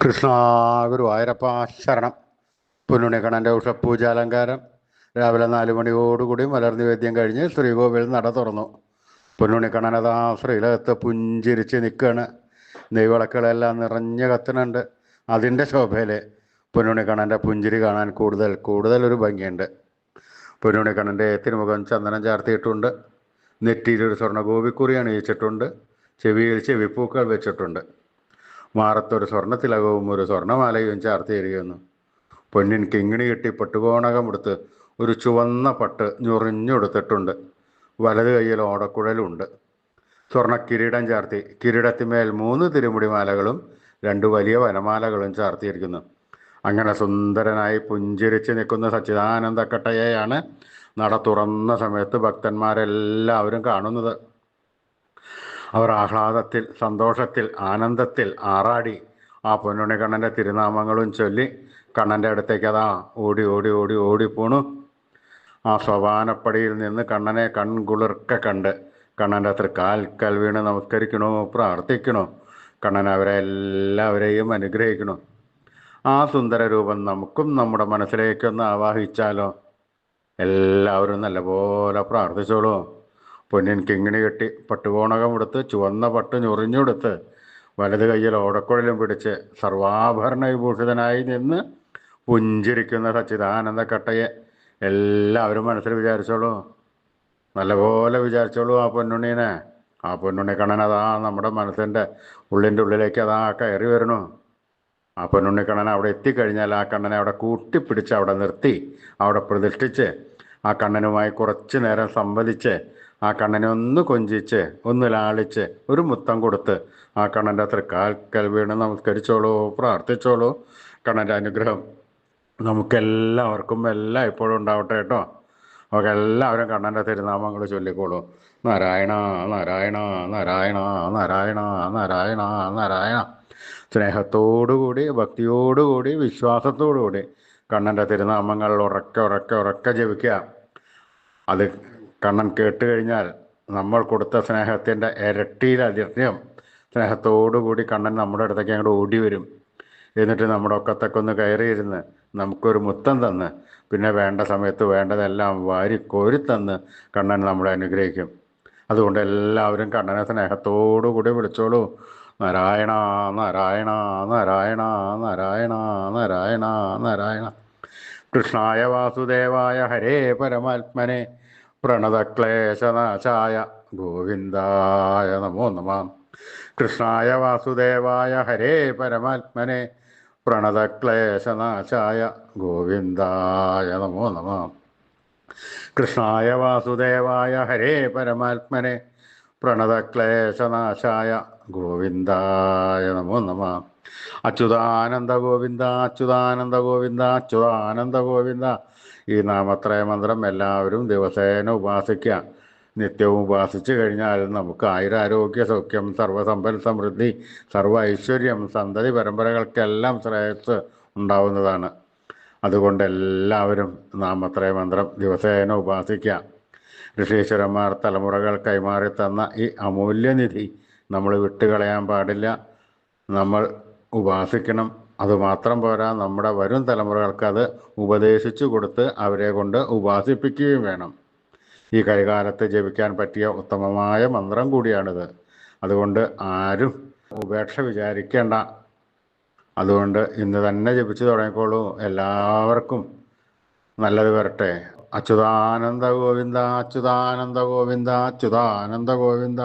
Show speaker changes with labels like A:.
A: കൃഷ്ണ ഗുരുവായൂരപ്പ ശരണം. പൊന്നുണിക്കണ്ണൻ്റെ ഉഷപ്പൂജാലങ്കാരം രാവിലെ 4 മണിയോടുകൂടി മലർനിവേദ്യം കഴിഞ്ഞ് ശ്രീകോവിൽ നട തുറന്നു. പൊന്നുണിക്കണ്ണനതാ ശ്രീലകത്ത് പുഞ്ചിരിച്ച് നിൽക്കുകയാണ്. നെയ്വിളക്കുകളെല്ലാം നിറഞ്ഞ് കത്തുന്നുണ്ട്. അതിൻ്റെ ശോഭയിൽ പൊന്നുണിക്കണ്ണൻ്റെ പുഞ്ചിരി കാണാൻ കൂടുതൽ കൂടുതൽ ഒരു ഭംഗിയുണ്ട്. പൊന്നുണിക്കണ്ണൻ്റെ തിരുമുഖം ചന്ദനം ചാർത്തിയിട്ടുണ്ട്. നെറ്റിയിലൊരു സ്വർണ്ണ ഗോപിക്കുറി അണിയിച്ചിട്ടുണ്ട്. ചെവിയിൽ ചെവിപ്പൂക്കൾ വെച്ചിട്ടുണ്ട്. മാറത്തൊരു സ്വർണ്ണത്തിലകവും ഒരു സ്വർണ്ണമാലയും ചാർത്തിയിരിക്കുന്നു. പൊന്നിൻ കിങ്ങിണി കെട്ടി പട്ടുകോണകമെടുത്ത് ഒരു ചുവന്ന പട്ട് ഞൊറിഞ്ഞെടുത്തിട്ടുണ്ട്. വലത് കൈയിൽ ഓടക്കുഴലുണ്ട്. സ്വർണ്ണ കിരീടം ചാർത്തി കിരീടത്തിന്മേൽ 3 തിരുമുടിമാലകളും 2 വലിയ വനമാലകളും ചാർത്തിയിരിക്കുന്നു. അങ്ങനെ സുന്ദരനായി പുഞ്ചിരിച്ച് നിൽക്കുന്ന സച്ചിദാനന്ദക്കട്ടയെയാണ് നട തുറന്ന സമയത്ത് ഭക്തന്മാരെല്ലാവരും കാണുന്നത്. അവർ ആഹ്ലാദത്തിൽ, സന്തോഷത്തിൽ, ആനന്ദത്തിൽ ആറാടി ആ പൊന്നുണിക്കണ്ണൻ്റെ തിരുനാമങ്ങളും ചൊല്ലി കണ്ണൻ്റെ അടുത്തേക്ക് അതാ ഓടി ഓടി ഓടി ഓടിപ്പോണു. ആ സോപാനപ്പടിയിൽ നിന്ന് കണ്ണനെ കൺകുളിർക്ക കണ്ട് കണ്ണൻ്റെ തൃക്കാൽക്കൽ വീണ് നമസ്കരിക്കണോ, പ്രാർത്ഥിക്കണോ. കണ്ണൻ അവരെ എല്ലാവരെയും അനുഗ്രഹിക്കണു. ആ സുന്ദര രൂപം നമുക്കും നമ്മുടെ മനസ്സിലേക്കൊന്ന് ആവാഹിച്ചാലോ. എല്ലാവരും നല്ലപോലെ പ്രാർത്ഥിച്ചോളൂ. പൊന്നിൻ കിങ്ങിണി കെട്ടി പട്ടുകോണകമെടുത്ത് ചുവന്ന പട്ട് ഞൊറിഞ്ഞെടുത്ത് വലത് കയ്യിൽ ഓടക്കുഴലും പിടിച്ച് സർവാഭരണ വിഭൂഷിതനായി നിന്ന് പുഞ്ചിരിക്കുന്ന സച്ചിദാനന്ദക്കട്ടയെ എല്ലാവരും മനസ്സിൽ വിചാരിച്ചോളൂ. നല്ലപോലെ വിചാരിച്ചോളൂ ആ പൊന്നുണ്ണീനെ. ആ പൊന്നുണ്ണിക്കണ്ണൻ അതാ നമ്മുടെ മനസ്സിൻ്റെ ഉള്ളിൻ്റെ ഉള്ളിലേക്ക് അതാ കയറി വരണു. ആ പൊന്നുണ്ണിക്കണ്ണൻ അവിടെ എത്തിക്കഴിഞ്ഞാൽ ആ കണ്ണനെ അവിടെ കൂട്ടിപ്പിടിച്ച് അവിടെ നിർത്തി അവിടെ പ്രതിഷ്ഠിച്ച് ആ കണ്ണനുമായി കുറച്ച് നേരം സംവദിച്ച് ആ കണ്ണനെ ഒന്ന് കൊഞ്ചിച്ച് ഒന്ന് ലാളിച്ച് ഒരു മുത്തം കൊടുത്ത് ആ കണ്ണൻ്റെ തൃക്കാൽക്കൽ വീണ് നമസ്കരിച്ചോളൂ, പ്രാർത്ഥിച്ചോളൂ. കണ്ണൻ്റെ അനുഗ്രഹം നമുക്കെല്ലാവർക്കും എല്ലാം ഇപ്പോഴും ഉണ്ടാവട്ടെ കേട്ടോ. നമുക്ക് എല്ലാവരും കണ്ണൻ്റെ തിരുനാമങ്ങൾ ചൊല്ലിക്കോളൂ. നാരായണ നാരായണ നാരായണ നാരായണ നാരായണ നാരായണ. സ്നേഹത്തോടുകൂടി, ഭക്തിയോടുകൂടി, വിശ്വാസത്തോടുകൂടി കണ്ണൻ്റെ തിരുനാമങ്ങൾ ഉറക്കെ ഉറക്കെ ഉറക്കെ ജപിക്കുക. അത് കണ്ണൻ കേട്ട് കഴിഞ്ഞാൽ നമ്മൾ കൊടുത്ത സ്നേഹത്തിൻ്റെ ഇരട്ടിയിലധികം സ്നേഹത്തോടുകൂടി കണ്ണൻ നമ്മുടെ അടുത്തേക്ക് അങ്ങോട്ട് ഓടി വരും. എന്നിട്ട് നമ്മുടെ ഒക്കത്തൊക്കെ ഒന്ന് കയറിയിരുന്ന് നമുക്കൊരു മുത്തം തന്ന് പിന്നെ വേണ്ട സമയത്ത് വേണ്ടതെല്ലാം വാരിക്കോരി തന്ന് കണ്ണൻ നമ്മളെ അനുഗ്രഹിക്കും. അതുകൊണ്ട് എല്ലാവരും കണ്ണനെ സ്നേഹത്തോടുകൂടി വിളിച്ചോളൂ. നാരായണ നാരായണ നാരായണ നാരായണ നാരായണ നാരായണ. കൃഷ്ണായ വാസുദേവായ ഹരേ പരമാത്മനെ പ്രണതക്ലേശനാശായ ഗോവിന്ദായ നമോ നമഃ. കൃഷ്ണായ വാസുദേവായ ഹരേ പരമാത്മനെ പ്രണതക്ലേശനാശായ ഗോവിന്ദായ നമോ നമഃ. കൃഷ്ണായ വാസുദേവായ ഹരേ പരമാത്മനെ പ്രണതക്ലേശനാശായ ഗോവിന്ദായ നമോ നമഃ. അച്യുതാനന്ദ ഗോവിന്ദ അച്യുതാനന്ദ ഗോവിന്ദ അച്യുതാനന്ദ ഗോവിന്ദ. ഈ നാമത്രയ മന്ത്രം എല്ലാവരും ദിവസേന ഉപാസിക്കുക. നിത്യവും ഉപാസിച്ചു കഴിഞ്ഞാൽ നമുക്ക് ആയുരാരോഗ്യ സൗഖ്യം, സർവ്വസമ്പൽ സമൃദ്ധി, സർവ്വ ഐശ്വര്യം, സന്തതി പരമ്പരകൾക്കെല്ലാം ശ്രേയസ് ഉണ്ടാവുന്നതാണ്. അതുകൊണ്ട് എല്ലാവരും നാമത്രയ മന്ത്രം ദിവസേന ഉപാസിക്കുക. ഋഷീശ്വരന്മാർ തലമുറകൾ കൈമാറി തന്ന ഈ അമൂല്യനിധി നമ്മൾ വിട്ടുകളയാൻ പാടില്ല. നമ്മൾ ഉപാസിക്കണം. അതുമാത്രം പോരാ, നമ്മുടെ വരും തലമുറകൾക്ക് അത് ഉപദേശിച്ചു കൊടുത്ത് അവരെ കൊണ്ട് ഉപാസിപ്പിക്കുകയും വേണം. ഈ കലികാലത്ത് ജപിക്കാൻ പറ്റിയ ഉത്തമമായ മന്ത്രം കൂടിയാണിത്. അതുകൊണ്ട് ആരും ഉപേക്ഷ വിചാരിക്കേണ്ട. അതുകൊണ്ട് ഇന്ന് തന്നെ ജപിച്ചു തുടങ്ങിക്കോളൂ. എല്ലാവർക്കും നല്ലത് വരട്ടെ. അച്യുതാനന്ദ ഗോവിന്ദ അച്യുതാനന്ദ ഗോവിന്ദ അച്യുതാനന്ദ ഗോവിന്ദ.